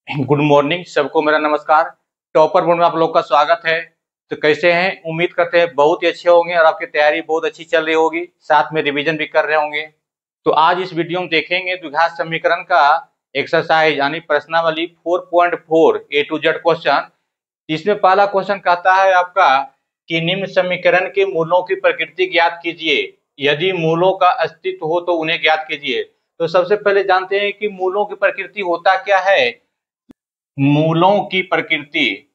Good morning सबको, मेरा नमस्कार। टॉपर बोर्ड में आप लोग का स्वागत है। तो कैसे हैं? उम्मीद करते हैं बहुत ही अच्छे होंगे और आपकी तैयारी बहुत अच्छी चल रही होगी, साथ में रिवीजन भी कर रहे होंगे। तो आज इस वीडियो में देखेंगे द्विघात समीकरण का एक्सरसाइज यानी प्रश्नावली 4.4 ए टू जेड क्वेश्चन। इसमें पहला क्वेश्चन कहता है आपका कि निम्न समीकरण के मूलों की प्रकृति ज्ञात कीजिए, यदि मूलों का अस्तित्व हो तो उन्हें ज्ञात कीजिए। तो सबसे पहले जानते हैं कि मूलों की प्रकृति होता क्या है। मूलों की प्रकृति,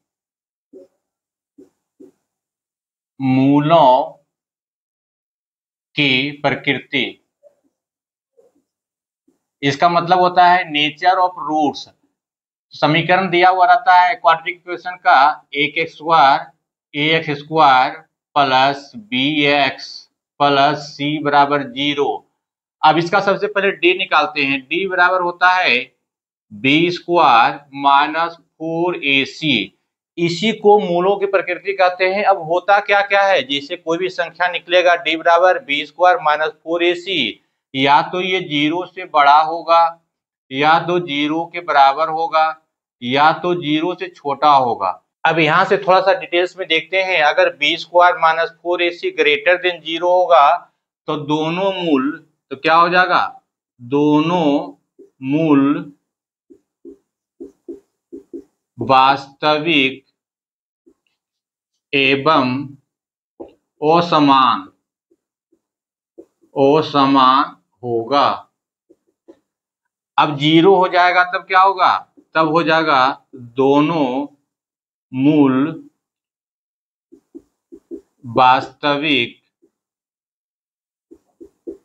मूलों की प्रकृति इसका मतलब होता है नेचर ऑफ रूट्स। समीकरण दिया हुआ रहता है क्वाड्रेटिक इक्वेशन का ax² plus bx plus c बराबर 0। अब इसका सबसे पहले d निकालते हैं। d बराबर होता है b² माइनस 4ac। इसी को मूलों की प्रकृति कहते हैं। अब होता क्या क्या है, जैसे कोई भी संख्या निकलेगा d बराबर b² माइनस 4ac, या तो ये 0 से बड़ा होगा, या तो 0 के बराबर होगा, या तो 0 से छोटा होगा। अब यहाँ से थोड़ा सा डिटेल्स में देखते हैं। अगर b² minus 4ac greater than 0 होगा तो दोनों मूल, तो क्या हो जाएगा, दोनों मूल वास्तविक एवं असमान होगा। अब 0 हो जाएगा तब क्या होगा, तब हो जाएगा दोनों मूल वास्तविक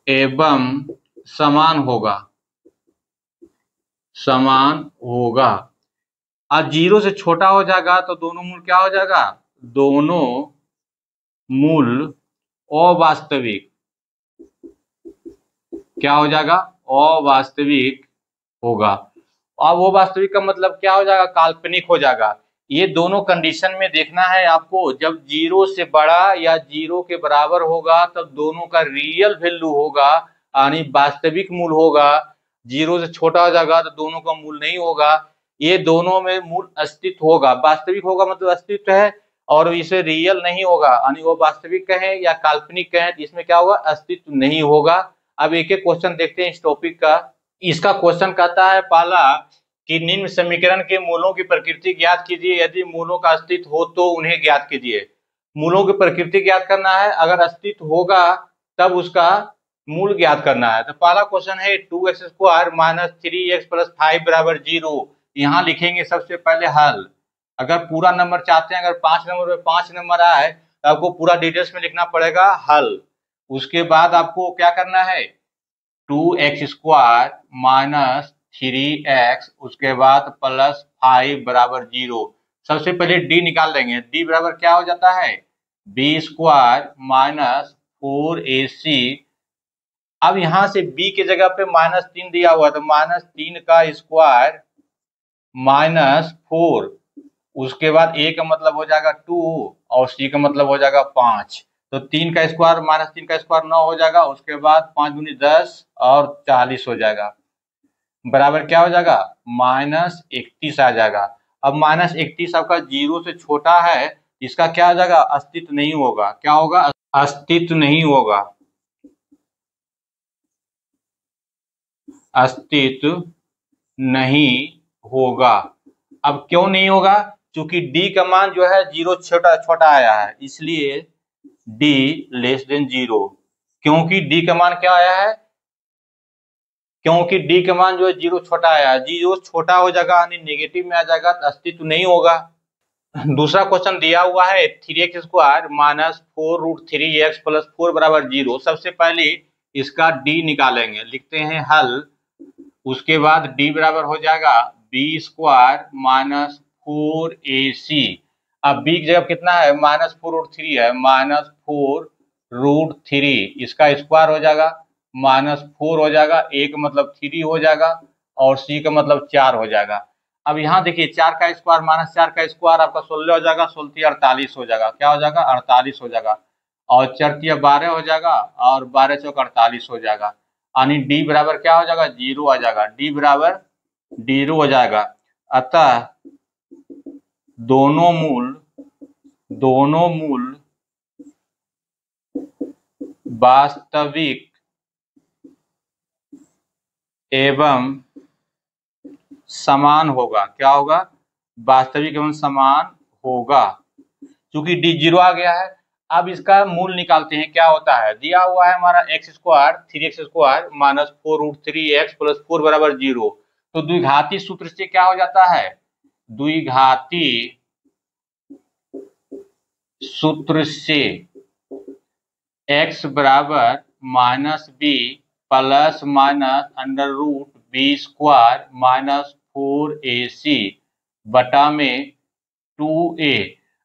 एवं समान होगा, समान होगा। अब 0 से छोटा हो जाएगा तो दोनों मूल क्या हो जाएगा, दोनों मूल अवास्तविक, क्या हो जाएगा, अवास्तविक होगा। अब वो वास्तविक का मतलब क्या हो जाएगा, काल्पनिक हो जाएगा। ये दोनों कंडीशन में देखना है आपको। जब 0 से बड़ा या 0 के बराबर होगा तब दोनों का रियल वैल्यू होगा, यानी वास्तविक मूल होगा। 0 से छोटा हो जाएगा तो दोनों का मूल नहीं होगा। ये दोनों में मूल अस्तित्व होगा। वास्तविक होगा मतलब अस्तित्व है, और इसे रियल नहीं होगा, यानी वो वास्तविक कहें या काल्पनिक कहें, इसमें क्या होगा, अस्तित्व नहीं होगा। अब एक एक क्वेश्चन देखते हैं इस टॉपिक का। इसका क्वेश्चन कहता है पहला कि निम्न समीकरण के मूलों की प्रकृति ज्ञात कीजिए, यदि मूलों का अस्तित्व हो तो उन्हें ज्ञात कीजिए। मूलों की प्रकृति ज्ञात करना है, अगर अस्तित्व होगा तब उसका मूल ज्ञात करना है। तो पहला क्वेश्चन है 2x² माइनस 3x प्लस 5 बराबर 0। यहाँ लिखेंगे सबसे पहले हल। अगर पूरा नंबर चाहते हैं, अगर 5 नंबर में 5 नंबर आए तो आपको पूरा डिटेल्स में लिखना पड़ेगा हल। उसके बाद आपको क्या करना है, 2x² माइनस 3x, उसके बाद प्लस 5 बराबर 0। सबसे पहले d निकाल देंगे। d बराबर क्या हो जाता है, b² माइनस 4ac। अब यहां से b के जगह पे -3 दिया हुआ, तो -3 का स्क्वायर माइनस 4, उसके बाद a का मतलब हो जाएगा 2 और c का मतलब हो जाएगा 5। तो 3 का स्क्वायर माइनस 3 का स्क्वायर 9 हो जाएगा, उसके बाद 5 दूनी 10 और 40 हो जाएगा, बराबर क्या हो जाएगा, -31 आ जाएगा। अब -31 आपका 0 से छोटा है, इसका क्या हो जाएगा, अस्तित्व नहीं होगा। क्या होगा, अस्तित्व नहीं होगा, अस्तित्व नहीं होगा। अब क्यों नहीं होगा, क्योंकि d का मान जो है 0 छोटा छोटा आया है, इसलिए d लेस देन 0। क्योंकि d का मान क्या आया है, क्योंकि d का मान जो है 0 छोटा आया है, 0 छोटा हो जाएगा यानी नेगेटिव में आ जाएगा, तो अस्तित्व नहीं होगा। दूसरा क्वेश्चन दिया हुआ है 3x² माइनस 4√3x प्लस 4 बराबर 0। सबसे पहले इसका d निकालेंगे, लिखते हैं हल। उसके बाद d बराबर हो जाएगा b² माइनस 4ac। अब b की जगह कितना है, -4√3 है, -4√3, इसका स्क्वायर हो जाएगा, -4 हो जाएगा, a का मतलब 3 हो जाएगा और c का मतलब 4 हो जाएगा। अब यहाँ देखिए 4 का स्क्वायर -4 का स्क्वायर आपका 16 हो जाएगा, 16 48 हो जाएगा, क्या हो जाएगा, 48 हो जाएगा, और 4 12 हो जाएगा, और 12 चौक 48 हो जाएगा, यानी d बराबर क्या हो जाएगा, 0 आ जाएगा। d बराबर 0 हो जाएगा। अतः दोनों मूल वास्तविक एवं समान होगा। क्या होगा? वास्तविक एवं समान होगा। क्योंकि डी जीरो आ गया है, अब इसका मूल निकालते हैं। क्या होता है? दिया हुआ है हमारा x square 3x² minus 4√3x plus 4 बराबर 0। तो द्विघाती सूत्र से क्या हो जाता है? द्विघाती सूत्र से x बराबर minus B plus minus √b² minus 4ac बटा में 2a।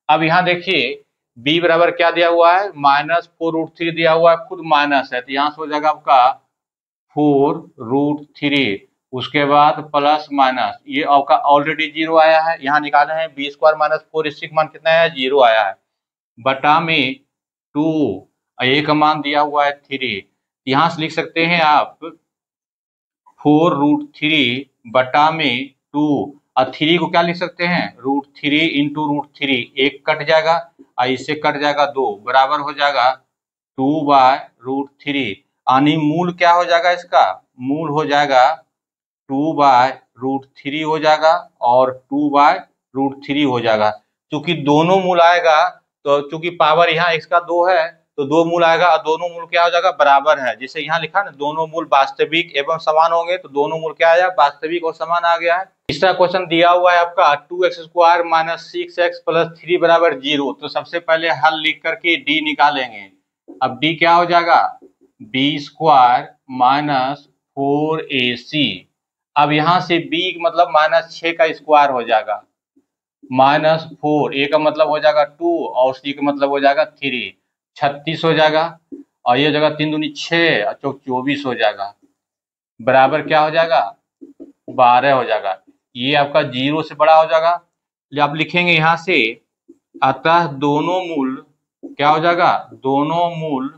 अब यहाँ देखिए b बराबर क्या दिया हुआ है? -4√3 दिया हुआ है, खुद माइनस है तो यहाँ से हो जाएगा आपका 4√3, उसके बाद प्लस माइनस, ये आपका ऑलरेडी 0 आया है, यहाँ निकाले हैं b² माइनस 4ac मान कितना है? 0 आया है, बटा में 2, a का मान दिया हुआ है 3, यहाँ से लिख सकते हैं आप 4√3 बटा में 2, और 3 को क्या लिख सकते हैं? √3 इंटू √3, एक कट जाएगा और इससे कट जाएगा 2, बराबर हो जाएगा 2/√3। यानी मूल क्या हो जाएगा इसका? मूल हो जाएगा 2/√3 हो जाएगा और 2/√3 हो जाएगा। क्योंकि दोनों मूल आएगा तो चूंकि पावर यहाँ x का 2 है तो 2 मूल आएगा और दोनों मूल क्या हो जाएगा? बराबर है। जैसे यहाँ लिखा ना, दोनों मूल वास्तविक एवं समान होंगे, तो दोनों मूल क्या आया? वास्तविक और समान आ गया है। तीसरा क्वेश्चन दिया हुआ है आपका 2x² माइनस 6x प्लस 3 बराबर 0। तो सबसे पहले हल लिख करके d निकालेंगे। अब d क्या हो जाएगा? b² minus 4ac। अब यहाँ से b मतलब -6 का स्क्वायर हो जाएगा, -4, a का मतलब हो जाएगा 2 और c का मतलब हो जाएगा 3, 36 हो जाएगा, और ये जगह 3 दूनी 6 और चौक 24 हो जाएगा, बराबर क्या हो जाएगा? 12 हो जाएगा। ये आपका 0 से बड़ा हो जाएगा। आप लिखेंगे यहाँ से, अतः दोनों मूल क्या हो जाएगा? दोनों मूल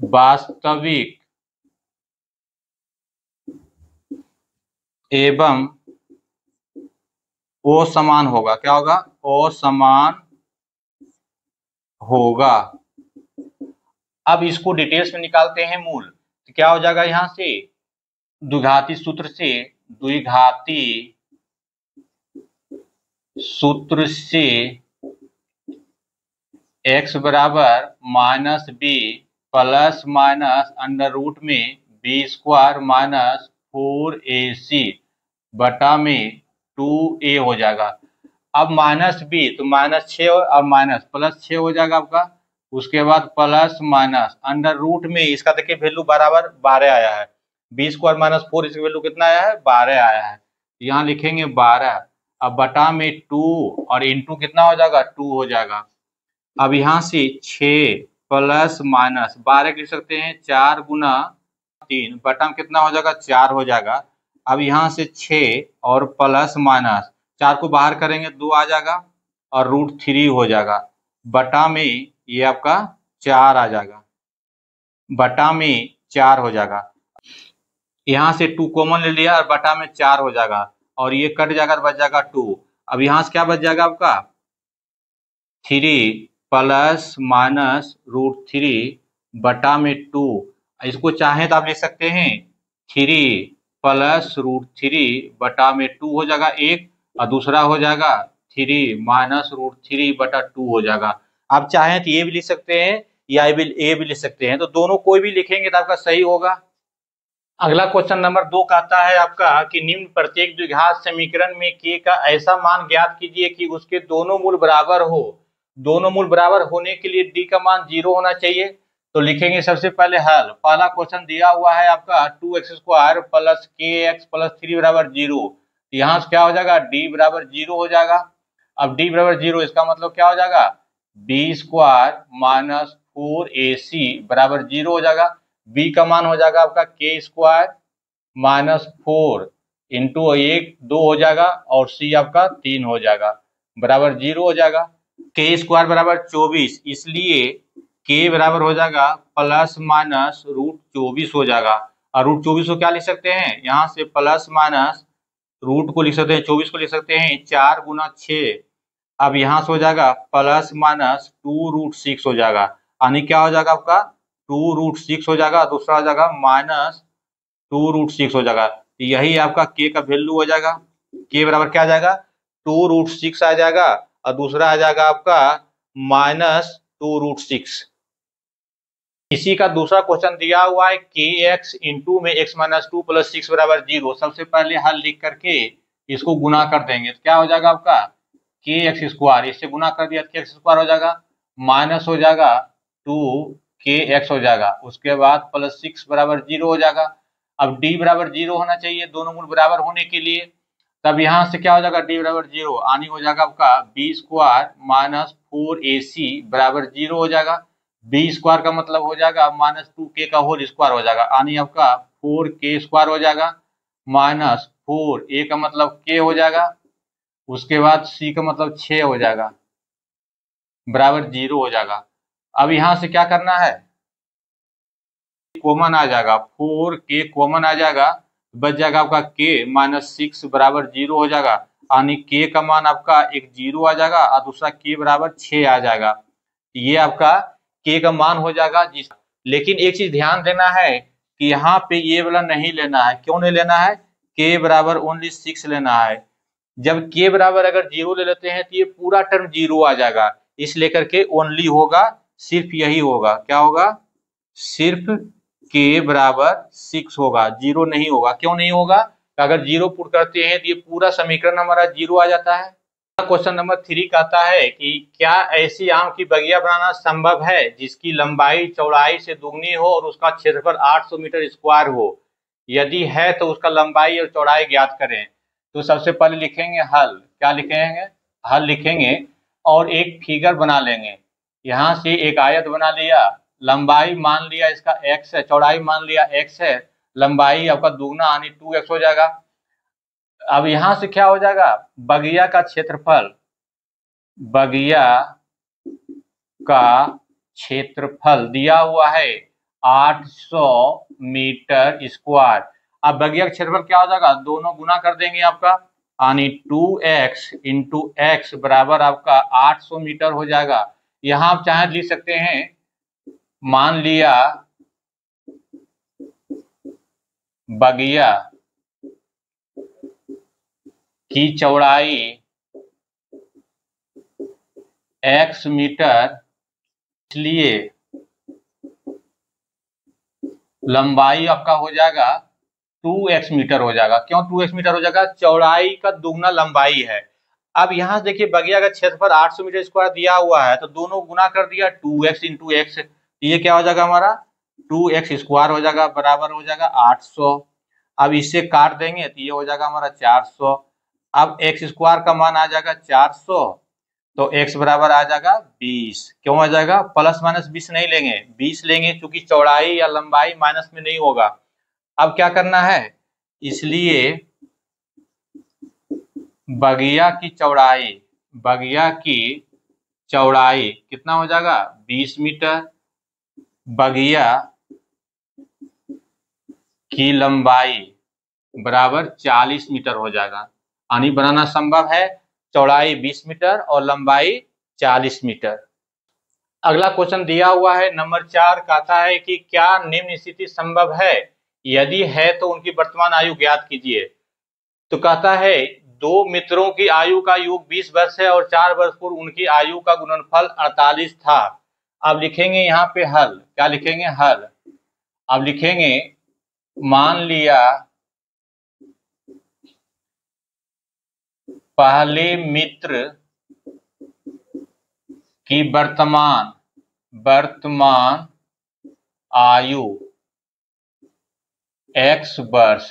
वास्तविक एवं असमान होगा। क्या होगा? असमान होगा। अब इसको डिटेल्स में निकालते हैं मूल, तो क्या हो जाएगा? यहाँ से द्विघाती सूत्र से x बराबर माइनस बी प्लस माइनस √ में b² माइनस 4ac बटा में 2a हो जाएगा। अब माइनस बी तो -6 और माइनस +6 हो जाएगा आपका, उसके बाद प्लस माइनस √ में इसका देखिए वैल्यू बराबर 12 आया है, b² माइनस 4 इसकी वैल्यू कितना आया है? 12 आया है, यहाँ लिखेंगे 12। अब बटा में 2 और इंटू कितना हो जाएगा? 2 हो जाएगा। अब यहाँ से 6 प्लस माइनस 12 लिख सकते हैं, 4 गुना 3 बटा में कितना हो जाएगा? 4 हो जाएगा। अब यहाँ से 6 और प्लस माइनस 4 को बाहर करेंगे 2 आ जाएगा और √3 हो जाएगा, बटा में ये आपका 4 आ जाएगा, बटा में 4 हो जाएगा। यहाँ से 2 कॉमन ले लिया और बटा में 4 हो जाएगा और ये कट जाएगा, बच जाएगा 2। अब यहाँ से क्या बच जाएगा आपका? 3 प्लस माइनस √3 बटा में 2। इसको चाहें तो आप लिख सकते हैं 3 प्लस √3 बटा में 2 हो जाएगा एक, और दूसरा हो जाएगा 3 माइनस √3 बटा 2 हो जाएगा। आप चाहें तो ये भी लिख सकते हैं या ये भी लिख सकते हैं, तो दोनों कोई भी लिखेंगे तो आपका सही होगा। अगला क्वेश्चन नंबर 2 कहता है आपका कि निम्न प्रत्येक द्विघात समीकरण में k का ऐसा मान ज्ञात कीजिए कि उसके दोनों मूल बराबर हो। दोनों मूल बराबर होने के लिए d का मान 0 होना चाहिए। तो लिखेंगे सबसे पहले हल। पहला क्वेश्चन दिया हुआ है आपका 2x² प्लस kx प्लस 3 बराबर 0। यहाँ से क्या हो जाएगा? d बराबर 0 हो जाएगा। अब d बराबर 0 इसका मतलब क्या हो जाएगा? b² माइनस 4ac बराबर 0 हो जाएगा। b का मान हो जाएगा आपका k² माइनस 4 इंटू 1 2 हो जाएगा और c आपका 3 हो जाएगा, बराबर 0 हो जाएगा। k² बराबर 24, इसलिए k बराबर हो जाएगा प्लस माइनस √24 हो जाएगा, और √24 को क्या लिख सकते हैं? यहाँ से प्लस माइनस रूट को लिख सकते हैं 24 को लिख सकते हैं 4 गुना 6। अब यहाँ से हो जाएगा प्लस माइनस 2√6 हो जाएगा, यानी क्या हो जाएगा आपका 2√6 हो जाएगा, दूसरा हो जाएगा माइनस 2√6 हो जाएगा। यही आपका के का वैल्यू हो जाएगा। के बराबर क्या आ जाएगा 2√6 आ जाएगा, और दूसरा आ जाएगा आपका माइनस 2√6। इसी का दूसरा क्वेश्चन दिया हुआ है के एक्स इंटू में x माइनस 2 प्लस 6 बराबर 0। सबसे पहले हल लिख करके इसको गुना कर देंगे तो क्या हो जाएगा आपका के एक्स स्क्वायर, इससे गुना कर दिया के एक्स स्क्वायर हो जाएगा, माइनस हो जाएगा 2 के एक्स हो जाएगा, उसके बाद प्लस 6 बराबर 0 हो जाएगा। अब डी बराबर 0 होना चाहिए दोनों मूल बराबर होने के लिए, तब यहाँ से क्या हो जाएगा डी बराबर 0, आनी हो जाएगा आपका बी स्क्वायर माइनस 4ac बराबर 0 हो जाएगा। बी स्क्वायर का मतलब हो जाएगा माइनस 2k का होल स्क्वायर हो जाएगा, यानी आपका 4k स्क्वायर हो जाएगा, माइनस 4a का मतलब k हो जाएगा, उसके बाद c का मतलब 6 हो जाएगा, बराबर 0 हो जाएगा। अब यहां से क्या करना है, कॉमन आ जाएगा, 4k कॉमन आ जाएगा, बच जाएगा आपका k माइनस 6 बराबर 0 हो जाएगा, यानी k का मान आपका एक 0 आ जाएगा और दूसरा k बराबर 6 आ जाएगा। ये आपका k का मान हो जाएगा। जिस लेकिन एक चीज ध्यान देना है कि यहाँ पे ये वाला नहीं लेना है। क्यों नहीं लेना है, k बराबर ओनली 6 लेना है। जब k बराबर अगर 0 ले लेते हैं तो ये पूरा टर्म 0 आ जाएगा, इस लेकर के ओनली होगा, सिर्फ यही होगा, क्या होगा, सिर्फ k बराबर 6 होगा, 0 नहीं होगा। क्यों नहीं होगा, अगर 0 पुट करते हैं तो ये पूरा समीकरण हमारा 0 आ जाता है। क्वेश्चन नंबर 3 कहता है कि क्या ऐसी आम की बगिया बनाना संभव है जिसकी लंबाई चौड़ाई से दुगनी हो और उसका क्षेत्रफल 800 मीटर स्क्वायर हो, यदि है तो उसका लंबाई और चौड़ाई ज्ञात करें। तो सबसे पहले लिखेंगे हल, क्या लिखेंगे, हल लिखेंगे और एक फिगर बना लेंगे। यहाँ से एक आयत बना लिया, लंबाई मान लिया इसका x है, चौड़ाई मान लिया x है, लंबाई आपका दुगना यानी 2x हो जाएगा। अब यहां से क्या हो जाएगा, बगिया का क्षेत्रफल, बगिया का क्षेत्रफल दिया हुआ है 800 मीटर स्क्वायर। अब बगिया का क्षेत्रफल क्या हो जाएगा, दोनों गुना कर देंगे आपका, यानी 2x इंटू एक्स बराबर आपका 800 मीटर हो जाएगा। यहां आप चाहे लिख सकते हैं, मान लिया बगिया की चौड़ाई x मीटर, इसलिए लंबाई आपका हो जाएगा 2x मीटर हो जाएगा। क्यों 2x मीटर हो जाएगा, चौड़ाई का दुगना लंबाई है। अब यहां देखिए बगिया का क्षेत्रफल 800 मीटर स्क्वायर दिया हुआ है, तो दोनों गुना कर दिया 2x इंटू एक्स, ये क्या हो जाएगा हमारा 2x स्क्वायर हो जाएगा, बराबर हो जाएगा 800। अब इससे काट देंगे तो ये हो जाएगा हमारा 400। अब एक्स स्क्वायर का मान आ जाएगा 400, तो x बराबर आ जाएगा 20। क्यों आ जाएगा, प्लस माइनस 20 नहीं लेंगे, 20 लेंगे क्योंकि चौड़ाई या लंबाई माइनस में नहीं होगा। अब क्या करना है, इसलिए बगिया की चौड़ाई, बगिया की चौड़ाई कितना हो जाएगा 20 मीटर, बगिया की लंबाई बराबर 40 मीटर हो जाएगा, यानी बनाना संभव है, चौड़ाई 20 मीटर और लंबाई 40 मीटर। अगला क्वेश्चन दिया हुआ है नंबर 4, कहता है कि क्या निम्न स्थिति संभव है, यदि है तो उनकी वर्तमान आयु ज्ञात कीजिए। तो कहता है दो मित्रों की आयु का योग 20 वर्ष है और 4 वर्ष पूर्व उनकी आयु का गुणनफल 48 था। अब लिखेंगे यहाँ पे हल, क्या लिखेंगे, हल। अब लिखेंगे मान लिया पहले मित्र की वर्तमान आयु x वर्ष,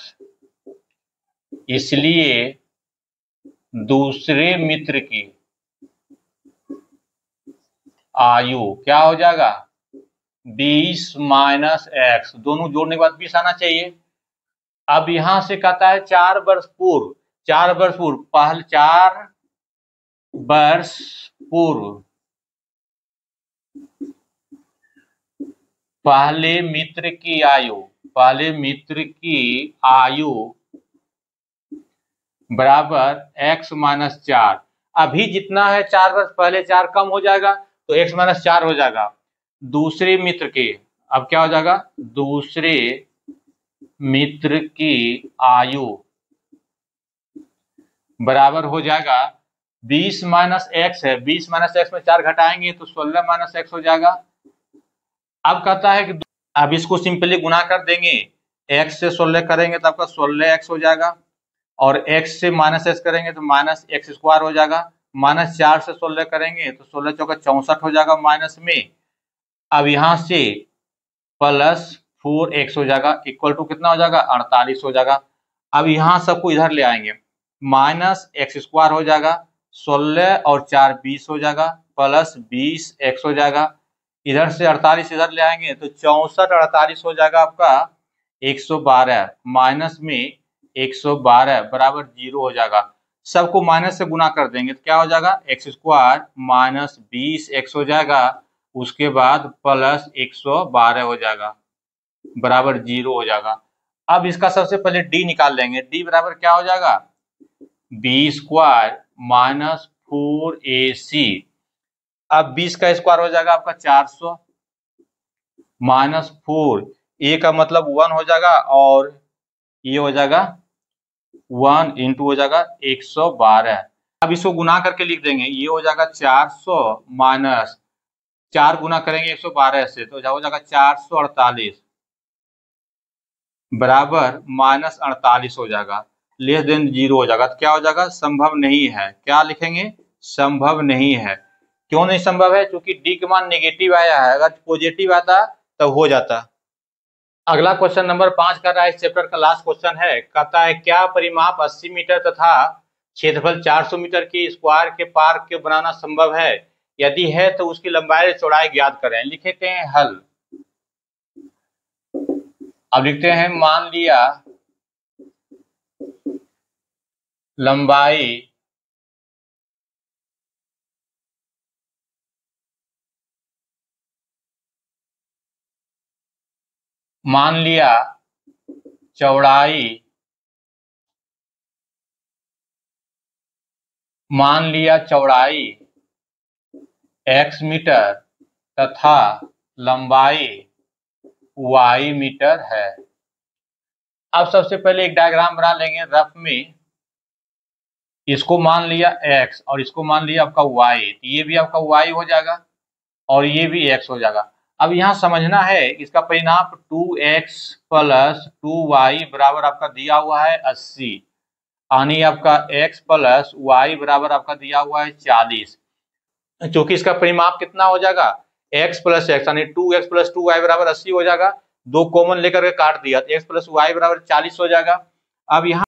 इसलिए दूसरे मित्र की आयु क्या हो जाएगा 20 माइनस x, दोनों जोड़ने के बाद 20 आना चाहिए। अब यहां से कहता है 4 वर्ष पूर्व, 4 वर्ष पूर्व, पहले 4 वर्ष पूर्व पहले मित्र की आयु, पहले मित्र की आयु बराबर x माइनस 4। अभी जितना है 4 वर्ष पहले 4 कम हो जाएगा तो x माइनस 4 हो जाएगा। दूसरे मित्र के, अब क्या हो जाएगा, दूसरे मित्र की आयु बराबर हो जाएगा 20 माइनस एक्स है, 20 माइनस एक्स में 4 घटाएंगे तो 16 माइनस एक्स हो जाएगा। अब कहता है कि अब इसको सिंपली गुना कर देंगे, x से 16 करेंगे तो आपका 16x हो जाएगा, और x से माइनस एक्स करेंगे तो माइनस एक्स स्क्वायर हो जाएगा। माइनस 4 से 16 करेंगे तो 16 चौका 64 हो जाएगा माइनस में। अब यहां से प्लस 4x हो जाएगा, इक्वल टू कितना हो जाएगा, 48 हो जाएगा। अब यहां सबको इधर ले आएंगे, माइनस एक्स स्क्वायर हो जाएगा, 16 और 4 20 हो जाएगा, प्लस 20x हो जाएगा। इधर से 48 इधर ले आएंगे तो 64 48 हो जाएगा आपका 112, माइनस में 112 बराबर 0 हो जाएगा। सबको माइनस से गुना कर देंगे तो क्या हो जाएगा, एक्स स्क्वायर माइनस 20x हो जाएगा, उसके बाद प्लस 112 हो जाएगा बराबर 0 हो जाएगा। अब इसका सबसे पहले d निकाल लेंगे, d बराबर क्या हो जाएगा, बी स्क्वायर माइनस 4ac। अब 20 का स्क्वायर हो जाएगा आपका 400 माइनस 4, a का मतलब 1 हो जाएगा, और ये हो जाएगा 1 इंटू हो जाएगा 112। अब इसको गुना करके लिख देंगे, ये हो जाएगा 400 माइनस 4 गुना करेंगे 112 से तो हो जाएगा 448 बराबर माइनस 48 हो जाएगा, लेस देन 0 हो जाएगा। तो क्या हो जाएगा, संभव नहीं है। क्या लिखेंगे, संभव नहीं है। क्यों नहीं संभव है, क्योंकि डी का मान नेगेटिव आया है, अगर पॉजिटिव आता तो हो जाता। अगला क्वेश्चन नंबर 5 कर रहा है, इस चैप्टर का लास्ट क्वेश्चन है। कहता है क्या परिमाप 80 मीटर तथा क्षेत्रफल 400 मीटर की स्क्वायर के पार्क के बनाना संभव है, यदि है तो उसकी लंबाई और चौड़ाई ज्ञात करें। लिखते हैं हल। अब लिखते हैं, मान लिया लंबाई मान लिया चौड़ाई x मीटर तथा लंबाई y मीटर है। अब सबसे पहले एक डायग्राम बना लेंगे रफ में। इसको मान लिया x और इसको मान लिया आपका y, तो ये भी आपका y हो जाएगा और ये भी x हो जाएगा। अब यहाँ समझना है इसका परिणाम 2x प्लस 2y बराबर आपका दिया हुआ है 80, यानी आपका x प्लस y बराबर आपका दिया हुआ है 40। क्योंकि इसका परिमाप कितना हो जाएगा, x प्लस एक्स यानी 2x प्लस 2y बराबर 80 हो जाएगा। दो कॉमन लेकर के काट दिया तो x प्लस y बराबर 40 हो जाएगा। अब यहाँ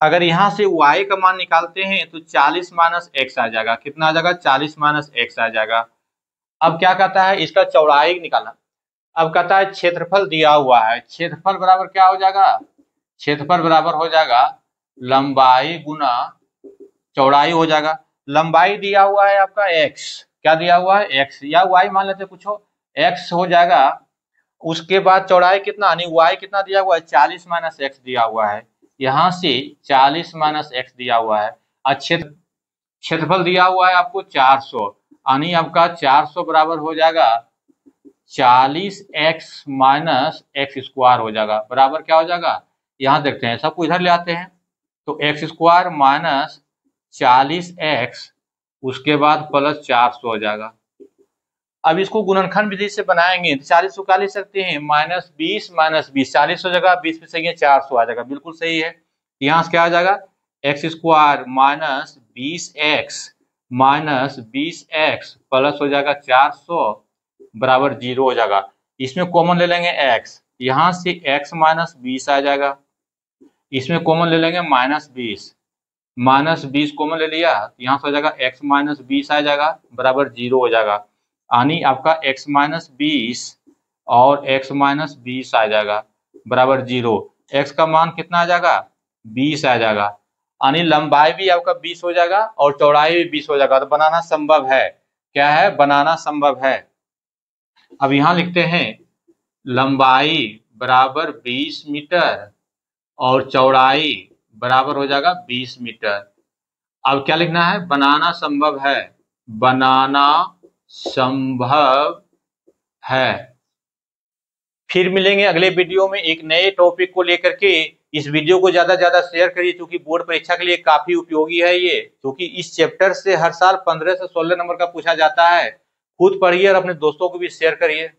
अगर यहाँ से y का मान निकालते हैं तो 40 माइनस एक्स आ जाएगा। कितना आ जाएगा, 40 माइनस एक्स आ जाएगा। अब क्या कहता है, इसका चौड़ाई निकालना। अब कहता है क्षेत्रफल दिया हुआ है, क्षेत्रफल बराबर क्या हो जाएगा, क्षेत्रफल बराबर हो जाएगा लंबाई गुना चौड़ाई हो जाएगा। लंबाई दिया हुआ है आपका x, क्या दिया हुआ है x, या y मान लेते कुछ हो, x हो जाएगा। उसके बाद चौड़ाई कितना, यानी y कितना दिया हुआ है, 40 माइनस एक्स दिया हुआ है। यहाँ से 40 माइनस एक्स दिया हुआ है। क्षेत्रफल दिया हुआ है आपको 400, यानी आपका 400 बराबर हो जाएगा 40x माइनस एक्स स्क्वायर हो जाएगा, बराबर क्या हो जाएगा, यहाँ देखते हैं, सबको इधर ले आते हैं तो एक्स स्क्वायर माइनस 40x उसके बाद प्लस 400 हो जाएगा। अब इसको गुणनखंड विधि से बनाएंगे तो 40 को क्या ले सकते हैं, माइनस 20 40 हो जाएगा, 20 पे सही है 400 आ जाएगा, बिल्कुल सही है। यहाँ से क्या आ जाएगा, x square minus 20x plus हो जाएगा 400 बराबर 0 हो जाएगा। इसमें कॉमन ले लेंगे x, यहाँ से x माइनस 20 आ जाएगा, इसमें कॉमन ले लेंगे माइनस 20 कॉमन ले लिया, यहाँ से हो जाएगा x माइनस 20 आ जाएगा बराबर 0 हो जाएगा, यानी आपका x माइनस 20 और x माइनस 20 आ जाएगा बराबर 0। x का मान कितना आ जाएगा, 20 आ जाएगा, यानी लंबाई भी आपका 20 हो जाएगा और चौड़ाई भी 20 हो जाएगा। तो बनाना संभव है, क्या है, बनाना संभव है। अब यहाँ लिखते हैं लंबाई बराबर 20 मीटर और चौड़ाई बराबर हो जाएगा 20 मीटर। अब क्या लिखना है, बनाना संभव है, बनाना संभव है। फिर मिलेंगे अगले वीडियो में एक नए टॉपिक को लेकर के। इस वीडियो को ज्यादा से ज्यादा शेयर करिए, क्योंकि बोर्ड परीक्षा के लिए काफी उपयोगी है ये, क्योंकि इस चैप्टर से हर साल 15 से 16 नंबर का पूछा जाता है। खुद पढ़िए और अपने दोस्तों को भी शेयर करिए।